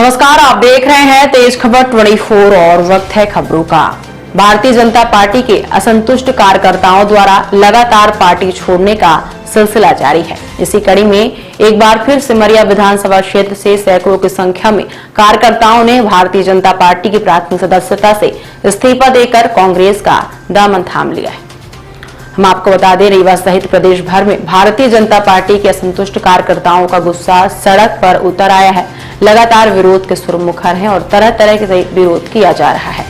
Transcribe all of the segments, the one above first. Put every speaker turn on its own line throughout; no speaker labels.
नमस्कार, आप देख रहे हैं तेज खबर 24 और वक्त है खबरों का। भारतीय जनता पार्टी के असंतुष्ट कार्यकर्ताओं द्वारा लगातार पार्टी छोड़ने का सिलसिला जारी है। इसी कड़ी में एक बार फिर सिमरिया विधानसभा क्षेत्र से सैकड़ों की संख्या में कार्यकर्ताओं ने भारतीय जनता पार्टी की प्राथमिक सदस्यता से इस्तीफा देकर कांग्रेस का दामन थाम लिया है। हम आपको बता दें, रीवा सहित प्रदेश भर में भारतीय जनता पार्टी के असंतुष्ट कार्यकर्ताओं का गुस्सा सड़क पर उतर आया है। लगातार विरोध के सुर मुखर हैं और तरह तरह के विरोध किया जा रहा है।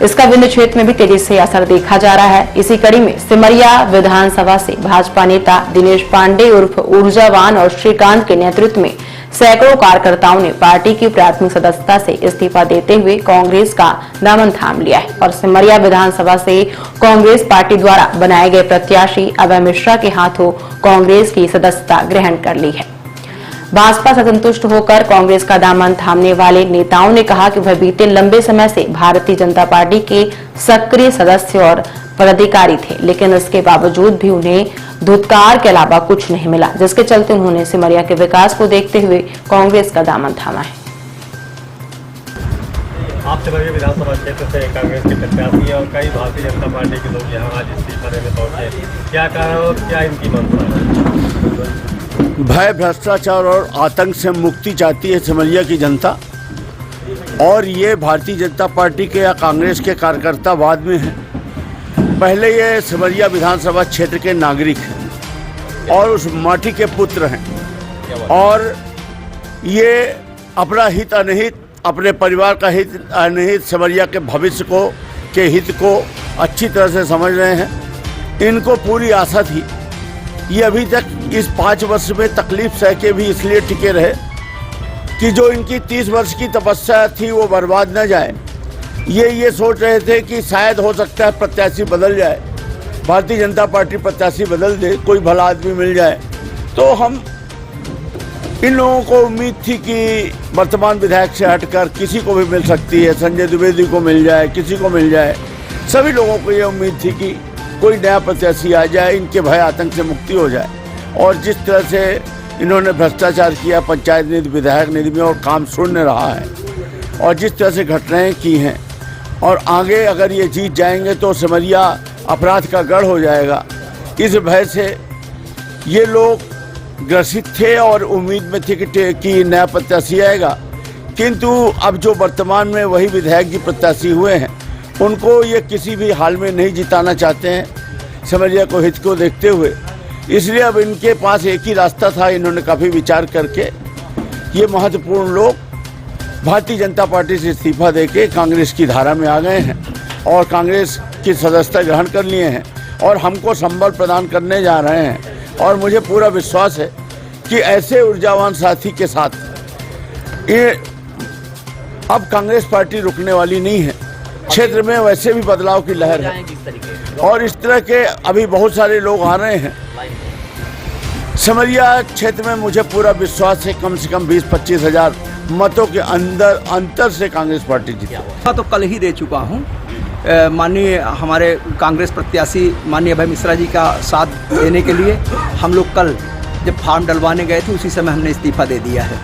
इसका विंध्य क्षेत्र में भी तेजी से असर देखा जा रहा है। इसी कड़ी में सिमरिया विधानसभा से भाजपा नेता दिनेश पांडे उर्फ ऊर्जावान और श्रीकांत के नेतृत्व में सैकड़ों कार्यकर्ताओं ने पार्टी की प्राथमिक सदस्यता से इस्तीफा देते हुए कांग्रेस का दामन थाम लिया है और सिमरिया विधानसभा से कांग्रेस पार्टी द्वारा बनाए गए प्रत्याशी अभय मिश्रा के हाथों कांग्रेस की सदस्यता ग्रहण कर ली है। भाजपा से संतुष्ट होकर कांग्रेस का दामन थामने वाले नेताओं ने कहा कि वह बीते लंबे समय से भारतीय जनता पार्टी के सक्रिय सदस्य और पदाधिकारी थे, लेकिन इसके बावजूद भी उन्हें धुतकार के अलावा कुछ नहीं मिला, जिसके चलते उन्होंने सिमरिया के विकास को देखते हुए कांग्रेस का दामन थामा है।
आप सिमरिया विधानसभा क्षेत्र से कांग्रेस के प्रत्याशी और कई भारतीय जनता पार्टी के लोग यहाँ आज इस्तीफा देने पहुंचे, क्या कारण और क्या इनकी मंशा है?
भय, भ्रष्टाचार और आतंक से मुक्ति चाहती है सिमरिया की जनता, और ये भारतीय जनता पार्टी के या कांग्रेस के कार्यकर्ता बाद में हैं। पहले ये सिमरिया विधानसभा क्षेत्र के नागरिक हैं और उस माटी के पुत्र हैं, और ये अपना हित अनहित, अपने परिवार का हित अनहित, सिमरिया के भविष्य के हित को अच्छी तरह से समझ रहे हैं। इनको पूरी आशा थी, ये अभी तक इस 5 वर्ष में तकलीफ सह के भी इसलिए टिके रहे कि जो इनकी 30 वर्ष की तपस्या थी वो बर्बाद न जाए। ये सोच रहे थे कि शायद हो सकता है प्रत्याशी बदल जाए, भारतीय जनता पार्टी प्रत्याशी बदल दे, कोई भला आदमी मिल जाए। तो हम इन लोगों को उम्मीद थी कि वर्तमान विधायक से हटकर किसी को भी मिल सकती है, संजय द्विवेदी को मिल जाए, किसी को मिल जाए। सभी लोगों को ये उम्मीद थी कि कोई नया प्रत्याशी आ जाए, इनके भय आतंक से मुक्ति हो जाए। और जिस तरह से इन्होंने भ्रष्टाचार किया पंचायत निधि, विधायक निधि में, और काम शून्य रहा है, और जिस तरह से घटनाएं की हैं, और आगे अगर ये जीत जाएंगे तो सिमरिया अपराध का गढ़ हो जाएगा, इस भय से ये लोग ग्रसित थे और उम्मीद में थे कि नया प्रत्याशी आएगा। किंतु अब जो वर्तमान में वही विधायक जी प्रत्याशी हुए हैं, उनको ये किसी भी हाल में नहीं जिताना चाहते हैं सिमरिया को हित को देखते हुए। इसलिए अब इनके पास एक ही रास्ता था। इन्होंने काफ़ी विचार करके ये महत्वपूर्ण लोग भारतीय जनता पार्टी से इस्तीफा देके कांग्रेस की धारा में आ गए हैं और कांग्रेस की सदस्यता ग्रहण कर लिए हैं और हमको संबल प्रदान करने जा रहे हैं। और मुझे पूरा विश्वास है कि ऐसे ऊर्जावान साथी के साथ ये अब कांग्रेस पार्टी रुकने वाली नहीं है। क्षेत्र में वैसे भी बदलाव की लहर है और इस तरह के अभी बहुत सारे लोग आ रहे हैं। सिमरिया क्षेत्र में मुझे पूरा विश्वास है कम से कम 20-25 हज़ार मतों के अंतर से कांग्रेस पार्टी जीती।
तो कल ही दे चुका हूँ। माननीय हमारे कांग्रेस प्रत्याशी माननीय अभय मिश्रा जी का साथ देने के लिए हम लोग कल जब फॉर्म डलवाने गए थे उसी समय हमने इस्तीफा दे दिया है।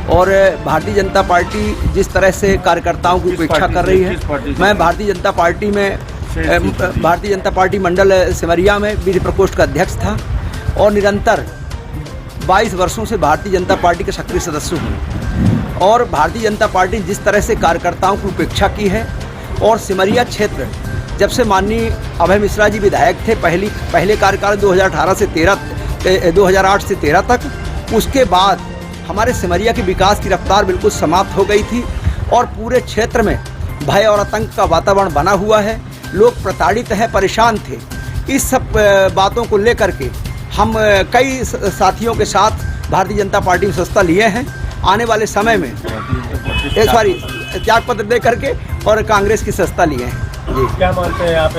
और भारतीय जनता पार्टी जिस तरह से कार्यकर्ताओं की उपेक्षा कर रही है, मैं भारतीय जनता पार्टी मंडल सिमरिया में विधि प्रकोष्ठ का अध्यक्ष था और निरंतर 22 वर्षों से भारतीय जनता पार्टी के सक्रिय सदस्य हूँ। और भारतीय जनता पार्टी जिस तरह से कार्यकर्ताओं की उपेक्षा की है, और सिमरिया क्षेत्र जब से माननीय अभय मिश्रा जी विधायक थे, पहले कार्यकाल 2008 से 13 तक, उसके बाद हमारे सिमरिया के विकास की रफ्तार बिल्कुल समाप्त हो गई थी और पूरे क्षेत्र में भय और आतंक का वातावरण बना हुआ है। लोग प्रताड़ित हैं, परेशान थे। इस सब बातों को लेकर के हम कई साथियों के साथ भारतीय जनता पार्टी में सदस्यता लिए हैं। आने वाले समय में त्याग पत्र दे करके और कांग्रेस की सदस्यता लिए हैं। जी,
क्या मानते हैं आप,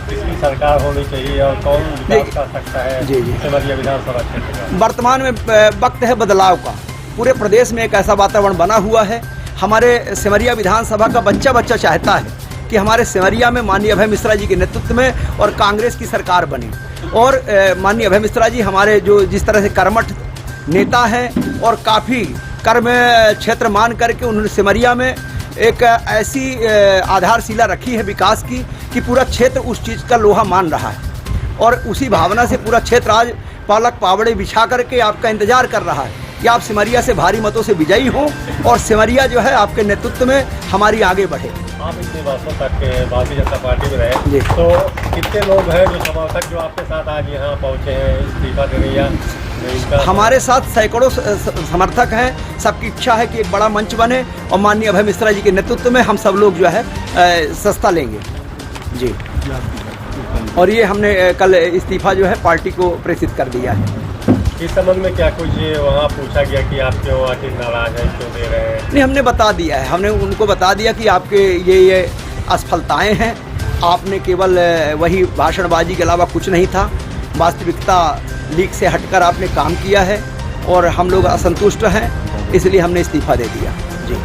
किसकी सरकार होनी चाहिए और कौन विकास कर सकता है सिमरिया विधानसभा क्षेत्र का?
वर्तमान में वक्त है बदलाव का। पूरे प्रदेश में एक ऐसा वातावरण बना हुआ है। हमारे सिमरिया विधानसभा का बच्चा चाहता है कि हमारे सिमरिया में माननीय अभय मिश्रा जी के नेतृत्व में और कांग्रेस की सरकार बने। और माननीय अभय मिश्रा जी हमारे जो जिस तरह से कर्मठ नेता हैं और काफ़ी कर्म क्षेत्र मान करके उन्होंने सिमरिया में एक ऐसी आधारशिला रखी है विकास की कि पूरा क्षेत्र उस चीज़ का लोहा मान रहा है और उसी भावना से पूरा क्षेत्र आज पालक पावड़े बिछा करके आपका इंतजार कर रहा है कि आप सिमरिया से भारी मतों से विजयी हों और सिमरिया जो है आपके नेतृत्व में हमारी आगे बढ़े।
आप इतने वर्षों तक भारतीय जनता पार्टी में रहे
जी।
तो कितने लोग हैं जो समर्थक जो आपके साथ आज यहाँ पहुँचे हैं इस्तीफा देने या इनका?
हमारे साथ सैकड़ों समर्थक हैं। सबकी इच्छा है कि एक बड़ा मंच बने और माननीय अभय मिश्रा जी के नेतृत्व में हम सब लोग जो है सस्ता लेंगे जी। और ये हमने कल इस्तीफा जो है पार्टी को प्रेषित कर दिया है।
इस संबंध में क्या कुछ वहाँ पूछा गया कि आप क्यों आखिर नाराज हैं, क्यों दे रहे हैं?
नहीं, हमने बता दिया है, हमने उनको बता दिया कि आपके ये असफलताएं हैं, आपने केवल वही भाषणबाजी के अलावा कुछ नहीं था, वास्तविकता लीक से हटकर आपने काम किया है और हम लोग असंतुष्ट हैं, इसलिए हमने इस्तीफा दे दिया जी।